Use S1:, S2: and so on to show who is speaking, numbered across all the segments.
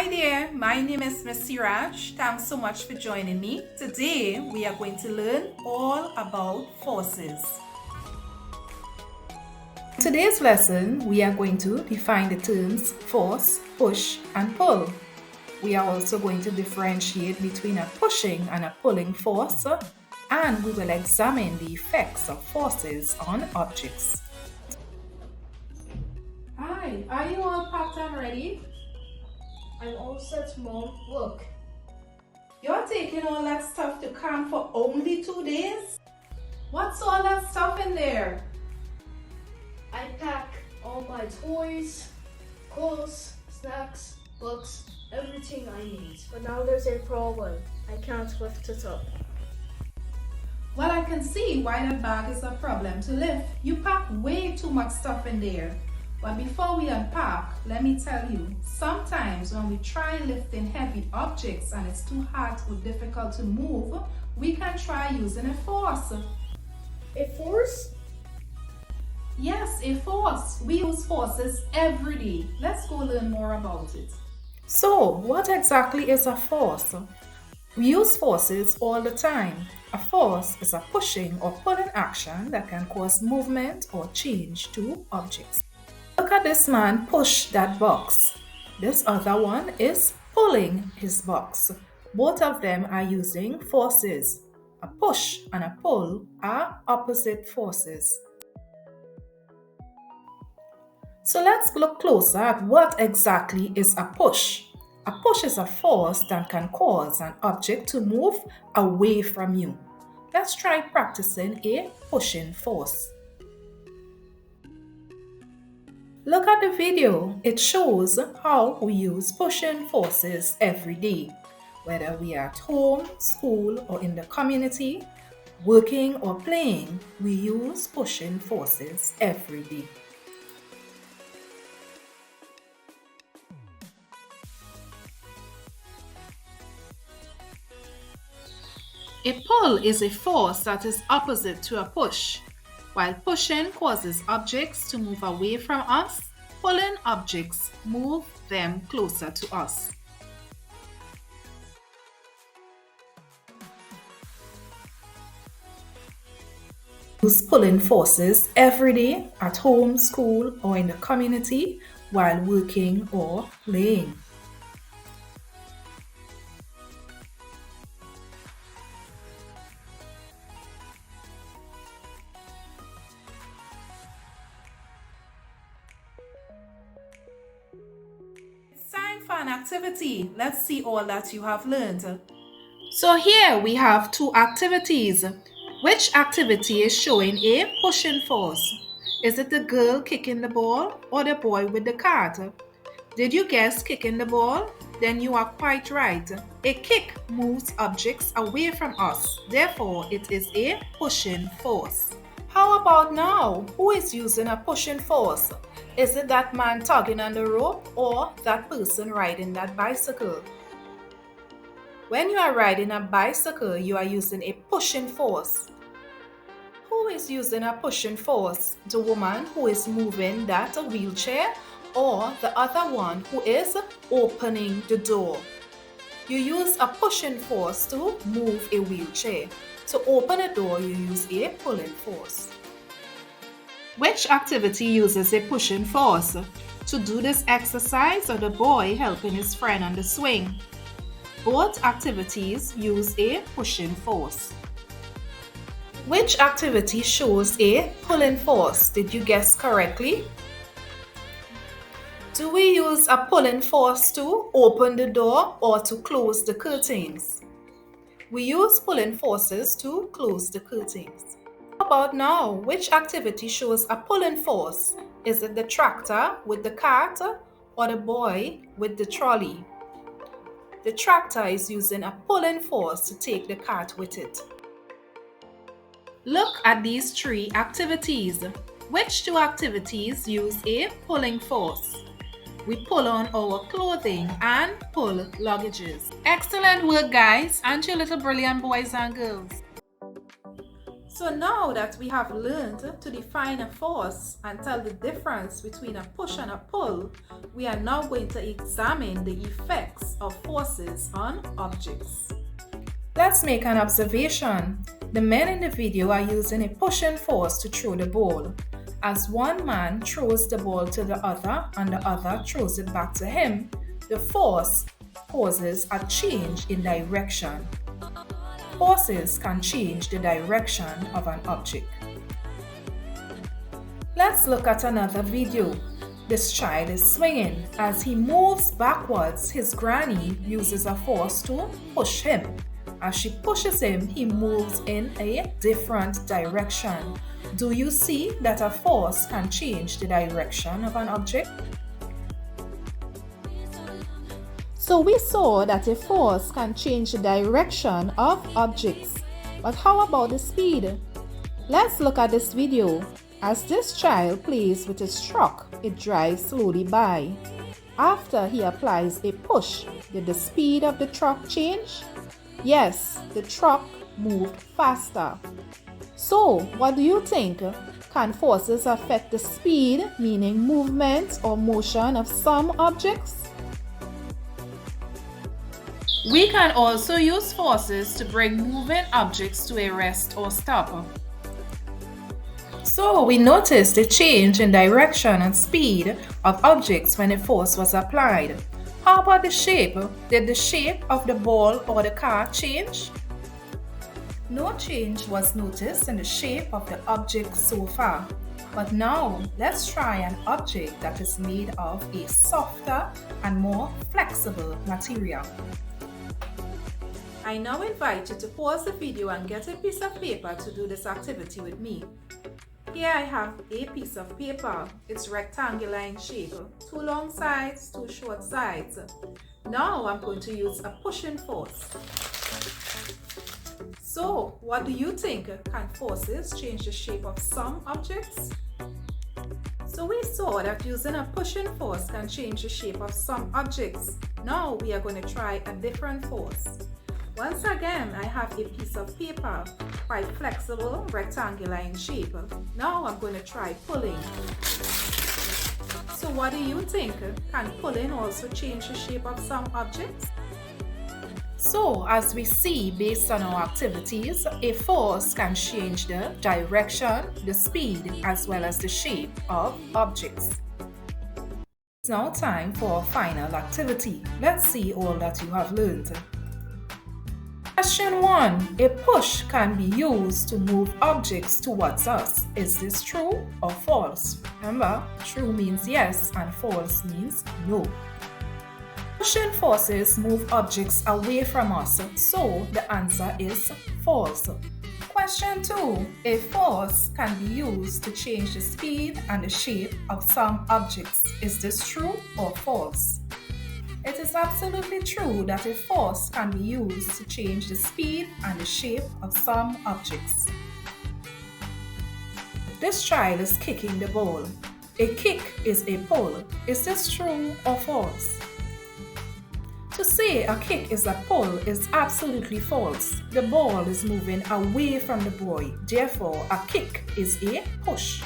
S1: Hi there, my name is Miss Siraj. Thanks so much for joining me. Today we are going to learn all about forces. In today's lesson, we are going to define the terms force, push, and pull. We are also going to differentiate between a pushing and a pulling force, and we will examine the effects of forces on objects. Hi, are you all packed and ready?
S2: I'm all set, Mom. Look.
S1: You're taking all that stuff to camp for only 2 days? What's all that stuff in there?
S2: I pack all my toys, clothes, snacks, books, everything I need. But now there's a problem. I can't lift it up.
S1: Well, I can see why that bag is a problem to lift. You pack way too much stuff in there. But before we unpack, let me tell you, sometimes when we try lifting heavy objects and it's too hard or difficult to move, we can try using a force.
S2: A force?
S1: Yes, a force. We use forces every day. Let's go learn more about it. So, what exactly is a force? We use forces all the time. A force is a pushing or pulling action that can cause movement or change to objects. Look at this man push that box. This other one is pulling his box. Both of them are using forces. A push and a pull are opposite forces. So let's look closer at what exactly is a push. A push is a force that can cause an object to move away from you. Let's try practicing a pushing force. Look at the video. It shows how we use pushing forces every day. Whether we are at home, school, or in the community, working or playing, we use pushing forces every day. A pull is a force that is opposite to a push. While pushing causes objects to move away from us, pulling objects move them closer to us. Use pulling forces every day at home, school, or in the community while working or playing. It's time for an activity. Let's see all that you have learned. So here we have two activities. Which activity is showing a pushing force? Is it the girl kicking the ball or the boy with the cart? Did you guess kicking the ball? Then you are quite right. A kick moves objects away from us. Therefore, it is a pushing force. How about now? Who is using a pushing force? Is it that man tugging on the rope or that person riding that bicycle? When you are riding a bicycle, you are using a pushing force. Who is using a pushing force? The woman who is moving that wheelchair or the other one who is opening the door? You use a pushing force to move a wheelchair. To open a door, you use a pulling force. Which activity uses a pushing force? To do this exercise or the boy helping his friend on the swing? Both activities use a pushing force. Which activity shows a pulling force? Did you guess correctly? Do we use a pulling force to open the door or to close the curtains? We use pulling forces to close the curtains. How about now? Which activity shows a pulling force? Is it the tractor with the cart or the boy with the trolley? The tractor is using a pulling force to take the cart with it. Look at these three activities. Which two activities use a pulling force? We pull on our clothing and pull luggages. Excellent work, guys. Aren't you little brilliant boys and girls? So now that we have learned to define a force and tell the difference between a push and a pull, we are now going to examine the effects of forces on objects. Let's make an observation. The men in the video are using a pushing force to throw the ball. As one man throws the ball to the other and the other throws it back to him, the force causes a change in direction. Forces can change the direction of an object. Let's look at another video. This child is swinging. As he moves backwards, his granny uses a force to push him. As she pushes him, he moves in a different direction. Do you see that a force can change the direction of an object? So we saw that a force can change the direction of objects. But how about the speed? Let's look at this video. As this child plays with his truck, it drives slowly by. After he applies a push, did the speed of the truck change? Yes, the truck moved faster. So, what do you think? Can forces affect the speed, meaning movement or motion of some objects? We can also use forces to bring moving objects to a rest or stop. So we noticed a change in direction and speed of objects when a force was applied. How about the shape? Did the shape of the ball or the car change? No change was noticed in the shape of the object so far. But now let's try an object that is made of a softer and more flexible material. I now invite you to pause the video and get a piece of paper to do this activity with me. Here I have a piece of paper. It's rectangular in shape. 2 long sides, 2 short sides. Now I'm going to use a pushing force. So what do you think? Can forces change the shape of some objects? So we saw that using a pushing force can change the shape of some objects. Now we are going to try a different force. Once again, I have a piece of paper, quite flexible, rectangular in shape. Now I'm going to try pulling. So what do you think? Can pulling also change the shape of some objects? So as we see based on our activities, a force can change the direction, the speed, as well as the shape of objects. It's now time for our final activity. Let's see all that you have learned. Question 1. A push can be used to move objects towards us. Is this true or false? Remember, true means yes and false means no. Pushing forces move objects away from us, so the answer is false. Question 2. A force can be used to change the speed and the shape of some objects. Is this true or false? It is absolutely true that a force can be used to change the speed and the shape of some objects. This child is kicking the ball. A kick is a pull. Is this true or false? To say a kick is a pull is absolutely false. The ball is moving away from the boy. Therefore, a kick is a push.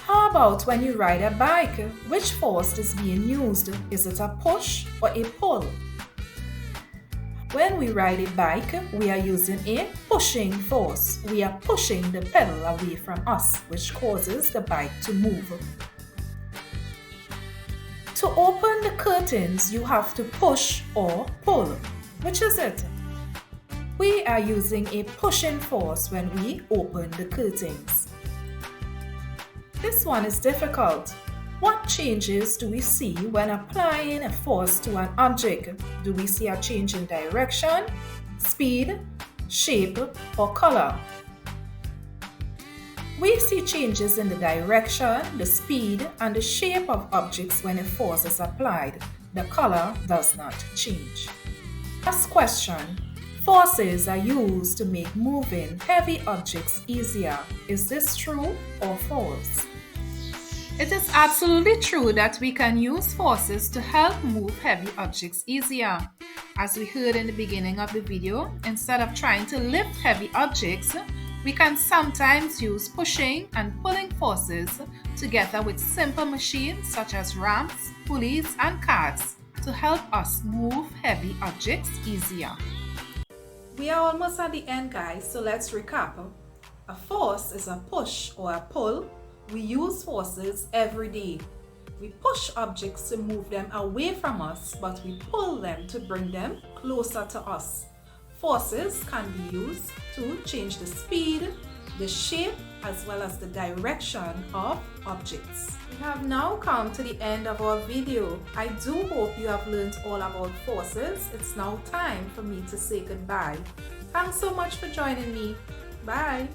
S1: How about when you ride a bike? Which force is being used? Is it a push or a pull? When we ride a bike, we are using a pushing force. We are pushing the pedal away from us, which causes the bike to move. To open the curtains, you have to push or pull. Which is it? We are using a pushing force when we open the curtains. This one is difficult. What changes do we see when applying a force to an object? Do we see a change in direction, speed, shape, or color? We see changes in the direction, the speed, and the shape of objects when a force is applied. The color does not change. Last question. Forces are used to make moving heavy objects easier. Is this true or false? It is absolutely true that we can use forces to help move heavy objects easier. As we heard in the beginning of the video, instead of trying to lift heavy objects, We can sometimes use pushing and pulling forces together with simple machines such as ramps, pulleys, and carts to help us move heavy objects easier. We are almost at the end, guys, so let's recap. A force is a push or a pull. We use forces every day. We push objects to move them away from us, but we pull them to bring them closer to us. Forces can be used to change the speed, the shape, as well as the direction of objects. We have now come to the end of our video. I do hope you have learned all about forces. It's now time for me to say goodbye. Thanks so much for joining me. Bye.